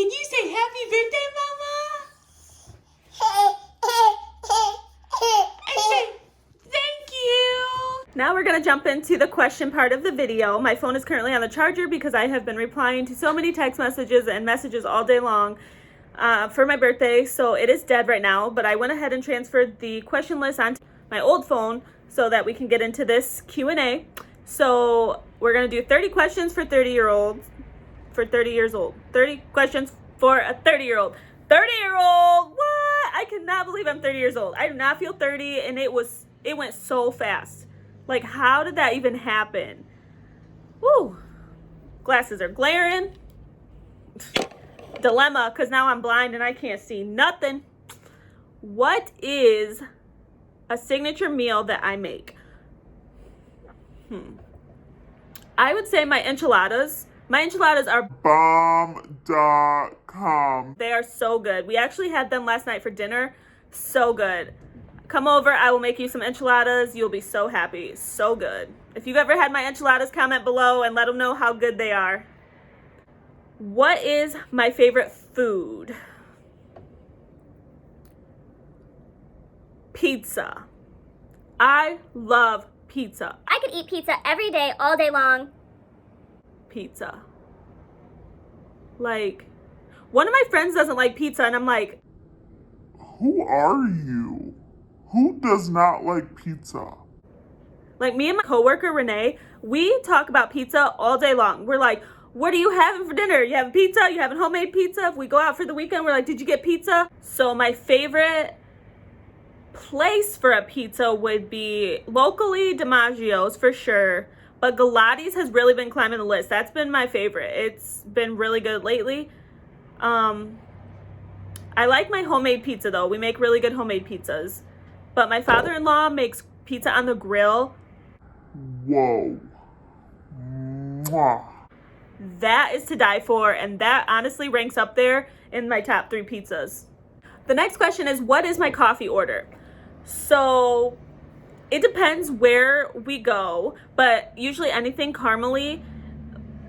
Can you say happy birthday, Mama? I say thank you. Now we're gonna jump into the question part of the video. My phone is currently on the charger because I have been replying to so many text messages and messages all day long for my birthday, so it is dead right now, but I went ahead and transferred the question list onto my old phone so that we can get into this Q&A. So we're gonna do 30 questions for 30 years old. 30 questions for a 30-year-old. 30-year-old, what? I cannot believe I'm 30 years old. I do not feel 30, and it went so fast. Like, how did that even happen? Woo. Glasses are glaring. Dilemma, because now I'm blind and I can't see nothing. What is a signature meal that I make? I would say my enchiladas. My enchiladas are bomb.com. They are so good. We actually had them last night for dinner. So good. Come over, I will make you some enchiladas. You'll be so happy. So good. If you've ever had my enchiladas, comment below and let them know how good they are. What is my favorite food? Pizza. I love pizza. I could eat pizza every day, all day long. Pizza. Like, one of my friends doesn't like pizza, and I'm like, who are you? Who does not like pizza? Like, me and my coworker Renee, we talk about pizza all day long. We're like, what are you having for dinner? You having pizza? You having homemade pizza? If we go out for the weekend, we're like, did you get pizza? So my favorite place for a pizza would be locally DiMaggio's for sure, but Galatti's has really been climbing the list. That's been my favorite. It's been really good lately. I like my homemade pizza though. We make really good homemade pizzas, but my father-in-law makes pizza on the grill. Whoa. Mwah. That is to die for, and that honestly ranks up there in my top 3 pizzas. The next question is, what is my coffee order? So it depends where we go, but usually anything caramely.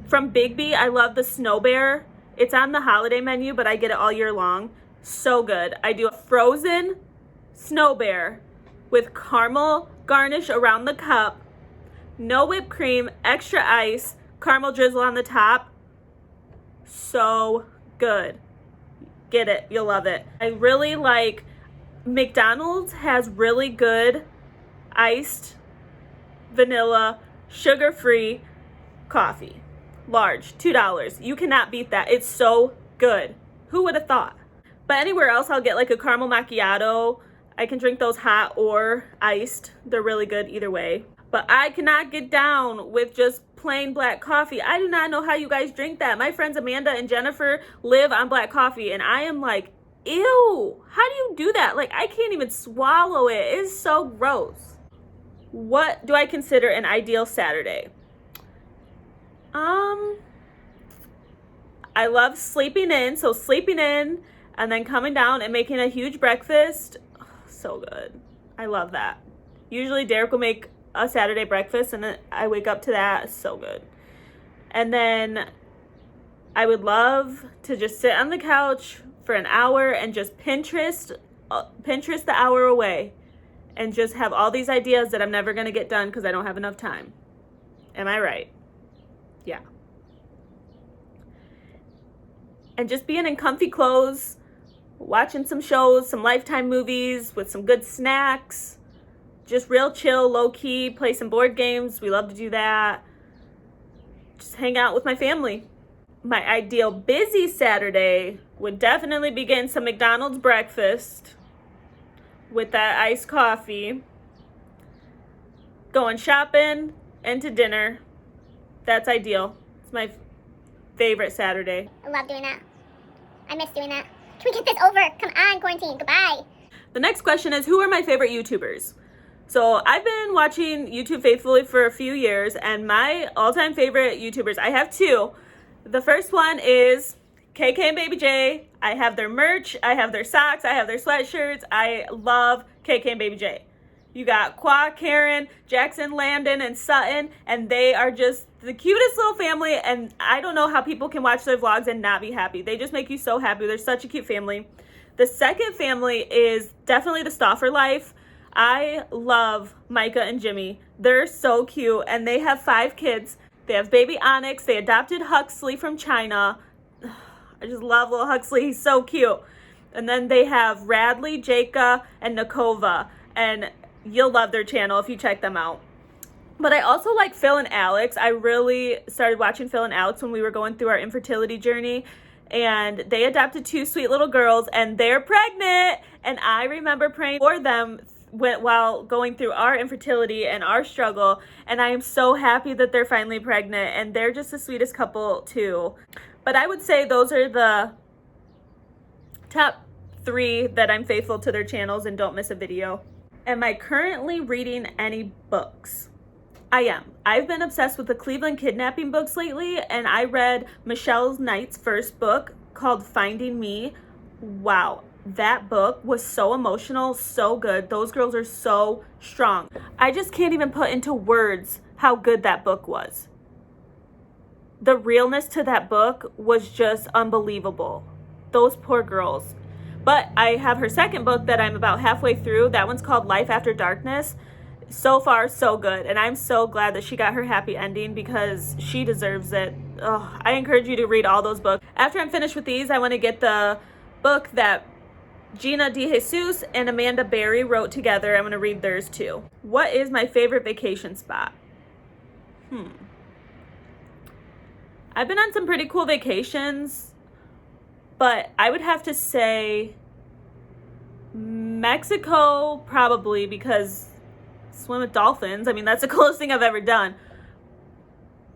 From Biggby, I love the Snow Bear. It's on the holiday menu, but I get it all year long. So good. I do a frozen Snow Bear with caramel garnish around the cup, no whipped cream, extra ice, caramel drizzle on the top. So good. Get it. You'll love it. I really like McDonald's has really good iced vanilla sugar-free coffee. Large, $2. You cannot beat that. It's so good. Who would have thought? But anywhere else, I'll get like a caramel macchiato. I can drink those hot or iced. They're really good either way. But I cannot get down with just plain black coffee. I do not know how you guys drink that. My friends Amanda and Jennifer live on black coffee, and I am like, ew, how do you do that? Like, I can't even swallow it. It's so gross. What do I consider an ideal Saturday? I love sleeping in. So sleeping in and then coming down and making a huge breakfast. Oh, so good. I love that. Usually Derek will make a Saturday breakfast and then I wake up to that. It's so good. And then I would love to just sit on the couch for an hour and just Pinterest the hour away and just have all these ideas that I'm never going to get done because I don't have enough time. Am I right? Yeah. And just being in comfy clothes, watching some shows, some Lifetime movies with some good snacks. Just real chill, low-key, play some board games. We love to do that. Just hang out with my family. My ideal busy Saturday would definitely be getting some McDonald's breakfast with that iced coffee. Going shopping and to dinner. That's ideal. It's my favorite Saturday. I love doing that. I miss doing that. Can we get this over? Come on, quarantine. Goodbye. The next question is, who are my favorite YouTubers? So I've been watching YouTube faithfully for a few years, and my all-time favorite YouTubers, I have 2. The first one is KK and Baby J. I have their merch, I have their socks, I have their sweatshirts. I love KK and Baby J. You got Qua, Karen, Jackson, Landon, and Sutton, and they are just the cutest little family, and I don't know how people can watch their vlogs and not be happy. They just make you so happy. They're such a cute family. The second family is definitely the Stauffer Life. I love Micah and Jimmy. They're so cute, and they have 5 kids. They have baby Onyx. They adopted Huxley from China. I just love little Huxley. He's so cute. And then they have Radley, Jacob, and Nakova, and you'll love their channel if you check them out. But I also like Phil and Alex. I really started watching Phil and Alex when we were going through our infertility journey, and they adopted 2 sweet little girls, and they're pregnant. And I remember praying for them while going through our infertility and our struggle, and I am so happy that they're finally pregnant, and they're just the sweetest couple too. But I would say those are the top 3 that I'm faithful to their channels and don't miss a video. Am I currently reading any books? I am. I've been obsessed with the Cleveland kidnapping books lately, and I read Michelle Knight's first book called Finding Me. Wow, that book was so emotional, so good. Those girls are so strong. I just can't even put into words how good that book was. The realness to that book was just unbelievable. Those poor girls. But I have her second book that I'm about halfway through. That one's called Life After Darkness. So far, so good. And I'm so glad that she got her happy ending because she deserves it. Oh, I encourage you to read all those books. After I'm finished with these, I want to get the book that Gina DeJesus and Amanda Berry wrote together. I'm going to read theirs too. What is my favorite vacation spot? I've been on some pretty cool vacations, but I would have to say Mexico probably, because swim with dolphins. I mean, that's the coolest thing I've ever done.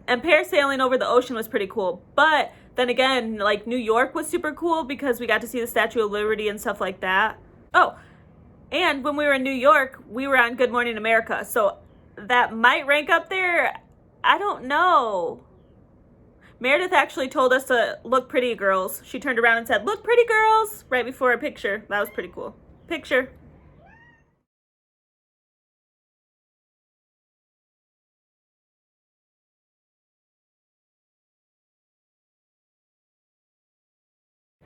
And parasailing over the ocean was pretty cool. But then again, like New York was super cool because we got to see the Statue of Liberty and stuff like that. Oh, and when we were in New York, we were on Good Morning America. So that might rank up there. I don't know. Meredith actually told us to look pretty, girls. She turned around and said, "Look pretty, girls," right before a picture. That was pretty cool. Picture.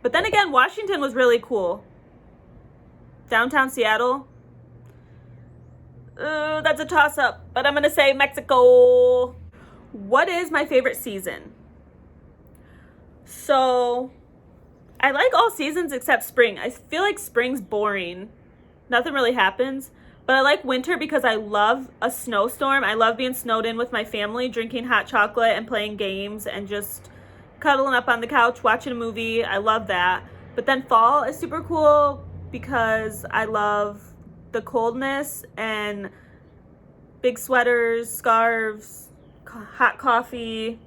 But then again, Washington was really cool. Downtown Seattle. That's a toss-up, but I'm gonna say Mexico. What is my favorite season? So, I like all seasons except spring. I feel like spring's boring. Nothing really happens. But I like winter because I love a snowstorm. I love being snowed in with my family, drinking hot chocolate and playing games and just cuddling up on the couch, watching a movie. I love that. But then fall is super cool because I love the coldness and big sweaters, scarves, hot coffee.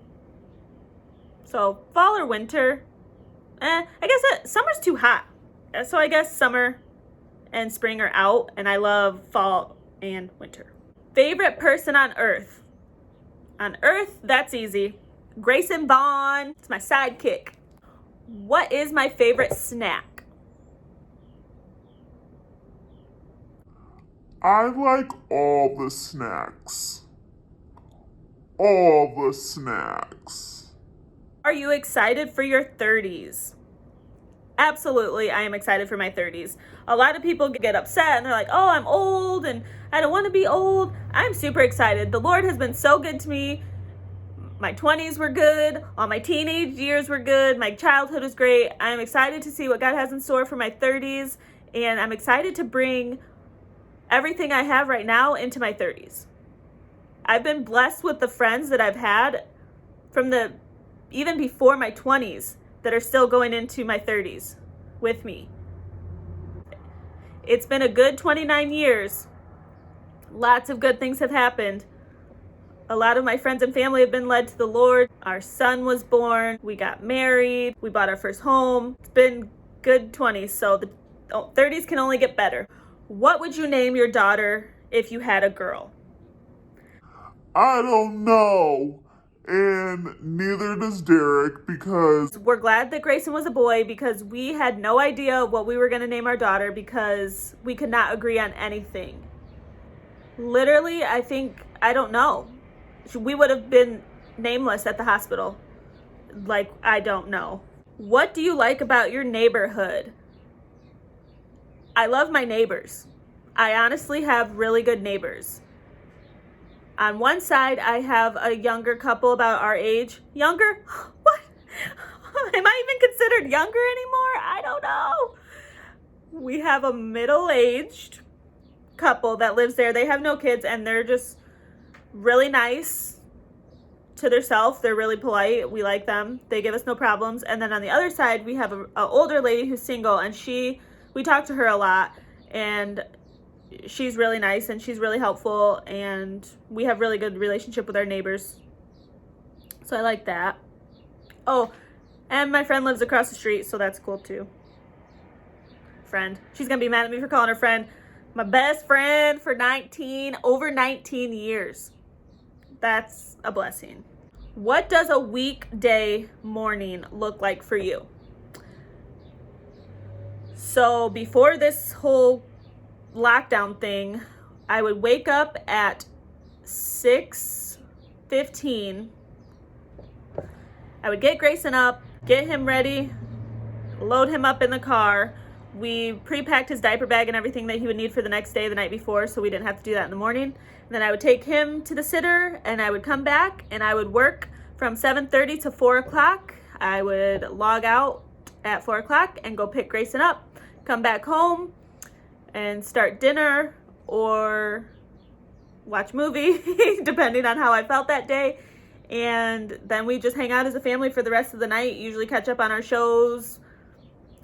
So fall or winter. I guess summer's too hot. So I guess summer and spring are out, and I love fall and winter. Favorite person on earth? On earth, that's easy. Grayson Vaughn. It's my sidekick. What is my favorite snack? I like all the snacks. All the snacks. Are you excited for your 30s? Absolutely, I am excited for my 30s. A lot of people get upset and they're like, "Oh, I'm old and I don't want to be old." I'm super excited. The Lord has been so good to me. My 20s were good. All my teenage years were good. My childhood was great. I'm excited to see what God has in store for my 30s, and I'm excited to bring everything I have right now into my 30s. I've been blessed with the friends that I've had from even before my 20s that are still going into my 30s with me. It's been a good 29 years. Lots of good things have happened. A lot of my friends and family have been led to the Lord. Our son was born. We got married. We bought our first home. It's been good 20s, so the 30s can only get better. What would you name your daughter if you had a girl? I don't know. And neither does Derek, because We're glad that Grayson was a boy because we had no idea what we were going to name our daughter because we could not agree on anything. Literally, I don't know. We would have been nameless at the hospital. Like, I don't know. What do you like about your neighborhood? I love my neighbors. I honestly have really good neighbors. On one side, I have a younger couple about our age. Younger? What? Am I even considered younger anymore? I don't know. We have a middle-aged couple that lives there. They have no kids, and they're just really nice to themselves. They're really polite. We like them. They give us no problems. And then on the other side, we have a older lady who's single, and we talk to her a lot, and she's really nice and she's really helpful, and we have really good relationship with our neighbors. So I like that. Oh, and my friend lives across the street, so that's cool too. Friend. She's gonna be mad at me for calling her friend. My best friend for over 19 years. That's a blessing. What does a weekday morning look like for you? So before this whole lockdown thing, I would wake up at 6:15. I would get Grayson up, get him ready, load him up in the car. We pre-packed his diaper bag and everything that he would need for the next day the night before, so we didn't have to do that in the morning. And then I would take him to the sitter, and I would come back, and I would work from 7:30 to 4 o'clock. I would log out at 4 o'clock and go pick Grayson up, come back home, and start dinner or watch movie, depending on how I felt that day. And then we just hang out as a family for the rest of the night, usually catch up on our shows,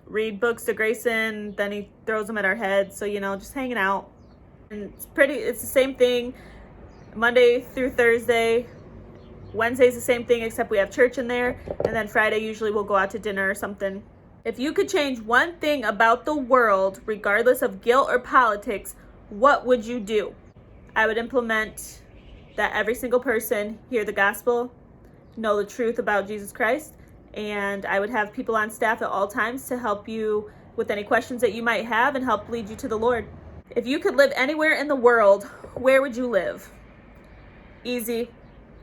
read books to Grayson, then he throws them at our heads. So, just hanging out. And it's the same thing Monday through Thursday. Wednesday's the same thing, except we have church in there. And then Friday, usually we'll go out to dinner or something. If you could change one thing about the world, regardless of guilt or politics, what would you do? I would implement that every single person hear the gospel, know the truth about Jesus Christ, and I would have people on staff at all times to help you with any questions that you might have and help lead you to the Lord. If you could live anywhere in the world, where would you live? Easy.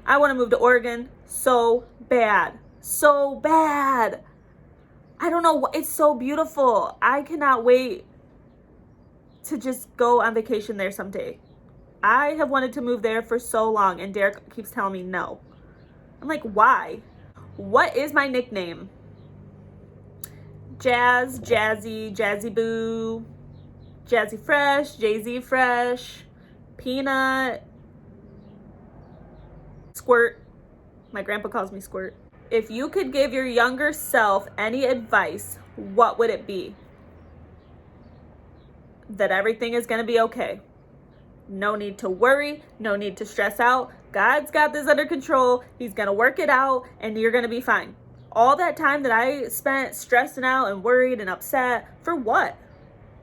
I want to move to Oregon so bad. So bad. I don't know. It's so beautiful. I cannot wait to just go on vacation there someday. I have wanted to move there for so long, and Derek keeps telling me no. I'm like, why? What is my nickname? Jazz, Jazzy, Jazzy Boo, Jazzy Fresh, Jay-Z Fresh, Peanut, Squirt. My grandpa calls me Squirt. If you could give your younger self any advice, what would it be? That everything is going to be okay. No need to worry. No need to stress out. God's got this under control. He's going to work it out, and you're going to be fine. All that time that I spent stressing out and worried and upset, for what?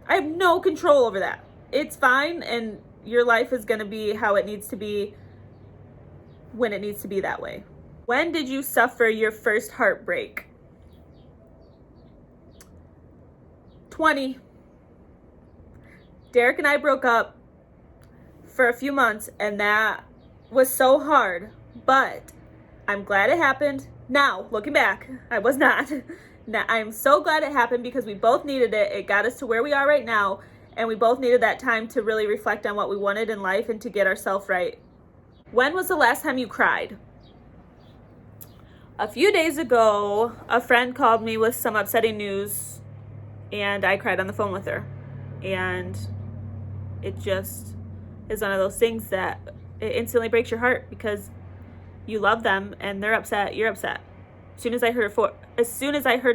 I have no control over that. It's fine, and your life is going to be how it needs to be when it needs to be that way. When did you suffer your first heartbreak? 20. Derek and I broke up for a few months, and that was so hard, but I'm glad it happened. Now, looking back, I was not. Now, I'm so glad it happened because we both needed it. It got us to where we are right now, and we both needed that time to really reflect on what we wanted in life and to get ourselves right. When was the last time you cried? A few days ago, a friend called me with some upsetting news, and I cried on the phone with her. And it just is one of those things that it instantly breaks your heart because you love them and they're upset, you're upset. As soon as I heard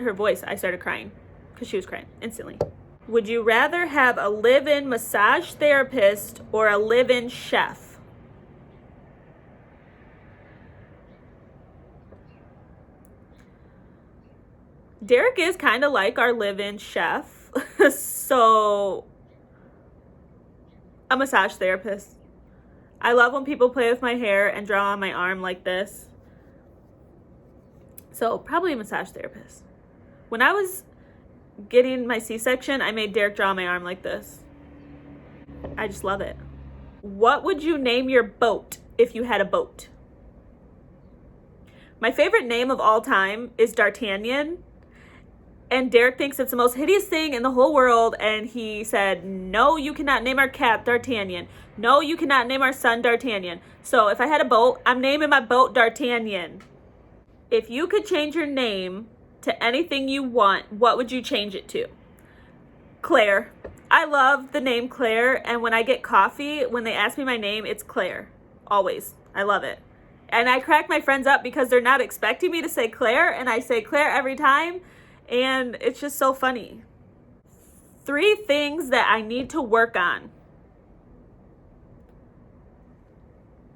her voice, I started crying because she was crying instantly. Would you rather have a live-in massage therapist or a live-in chef? Derek is kind of like our live-in chef, so a massage therapist. I love when people play with my hair and draw on my arm like this. So probably a massage therapist. When I was getting my C-section, I made Derek draw my arm like this. I just love it. What would you name your boat if you had a boat? My favorite name of all time is D'Artagnan. And Derek thinks it's the most hideous thing in the whole world. And he said, no, you cannot name our cat D'Artagnan. No, you cannot name our son D'Artagnan. So if I had a boat, I'm naming my boat D'Artagnan. If you could change your name to anything you want, what would you change it to? Claire. I love the name Claire. And when I get coffee, when they ask me my name, it's Claire. Always. I love it. And I crack my friends up because they're not expecting me to say Claire. And I say Claire every time. And it's just so funny. 3 things that I need to work on.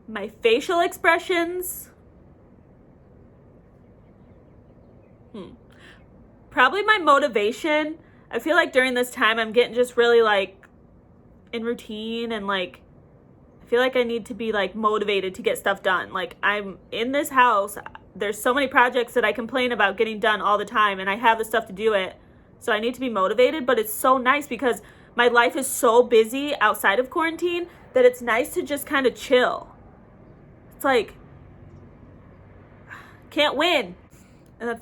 My facial expressions. Probably my motivation. I feel like during this time I'm getting just really like in routine and like I feel like I need to be like motivated to get stuff done. Like I'm in this house. There's so many projects that I complain about getting done all the time and I have the stuff to do it. So I need to be motivated, but it's so nice because my life is so busy outside of quarantine that it's nice to just kind of chill. It's like, can't win. And the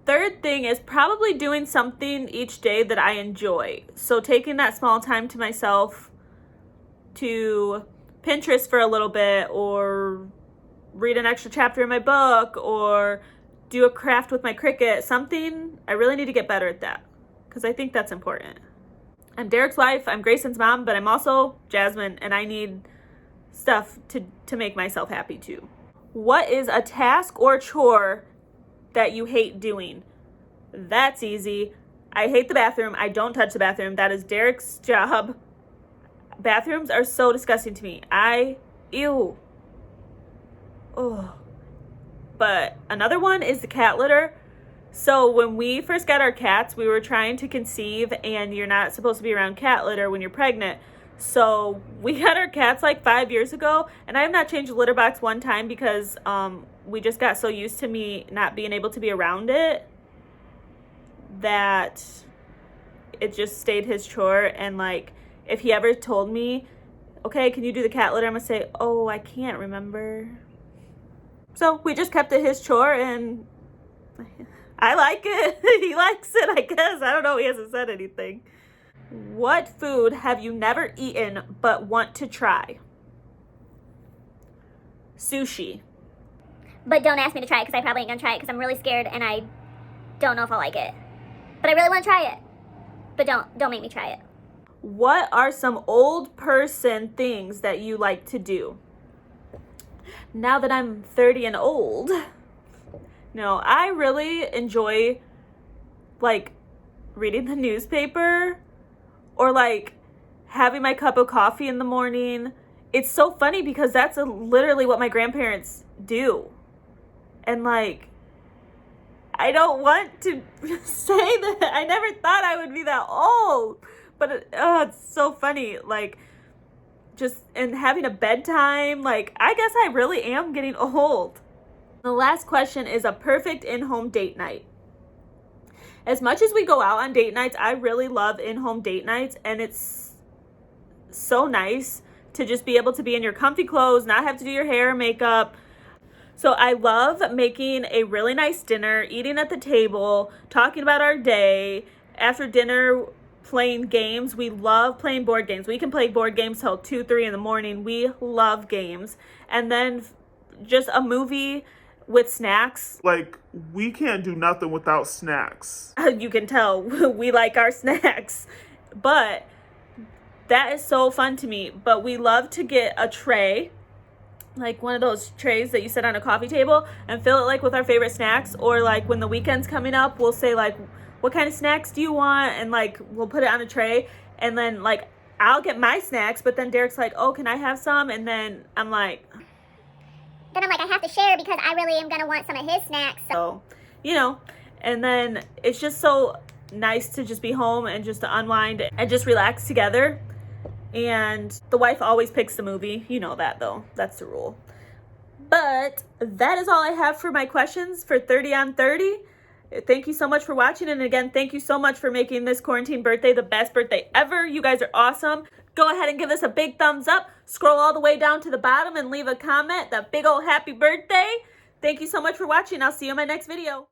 3rd thing is probably doing something each day that I enjoy. So taking that small time to myself to Pinterest for a little bit or read an extra chapter in my book or do a craft with my Cricut, something. I really need to get better at that because I think that's important. I'm Derek's wife, I'm Grayson's mom, but I'm also Jasmine and I need stuff to make myself happy too. What is a task or chore that you hate doing? That's easy. I hate the bathroom. I don't touch the bathroom. That is Derek's job. Bathrooms are so disgusting to me. Ew. Oh. But another one is the cat litter. So when we first got our cats, we were trying to conceive and you're not supposed to be around cat litter when you're pregnant. So we got our cats like 5 years ago and I have not changed the litter box one time because we just got so used to me not being able to be around it that it just stayed his chore. And like if he ever told me, okay, can you do the cat litter? I'm gonna say, oh, I can't remember. So we just kept it his chore and I like it. He likes it, I guess. I don't know. He hasn't said anything. What food have you never eaten but want to try? Sushi. But don't ask me to try it because I probably ain't gonna try it because I'm really scared and I don't know if I'll like it. But I really want to try it. But don't make me try it. What are some old person things that you like to do? Now that I'm 30 and old, no, I really enjoy like reading the newspaper or like having my cup of coffee in the morning. It's so funny because that's literally what my grandparents do. And like, I don't want to say that. I never thought I would be that old. But it's so funny. Like, just and having a bedtime. Like, I guess I really am getting old. The last question is a perfect in-home date night. As much as we go out on date nights, I really love in-home date nights. And it's so nice to just be able to be in your comfy clothes, not have to do your hair or makeup. So I love making a really nice dinner, eating at the table, talking about our day. After dinner, playing games. We love playing board games. We can play board games till 2, 3 in the morning. We love games. And then just a movie with snacks. Like, we can't do nothing without snacks. You can tell we like our snacks. But that is so fun to me. But we love to get a tray, like one of those trays that you set on a coffee table, and fill it like with our favorite snacks. Or like when the weekend's coming up, we'll say like, what kind of snacks do you want? And like, we'll put it on a tray. And then like, I'll get my snacks, but then Derek's like, oh, can I have some? And then I'm like, Then I'm like, I have to share because I really am going to want some of his snacks. So, you know, and then it's just so nice to just be home and just to unwind and just relax together. And the wife always picks the movie. You know that though. That's the rule. But that is all I have for my questions for 30 on 30. Thank you so much for watching. And again, thank you so much for making this quarantine birthday the best birthday ever. You guys are awesome. go ahead and give us a big thumbs up. Scroll all the way down to the bottom and leave a comment. That big old happy birthday. Thank you so much for watching. I'll see you in my next video.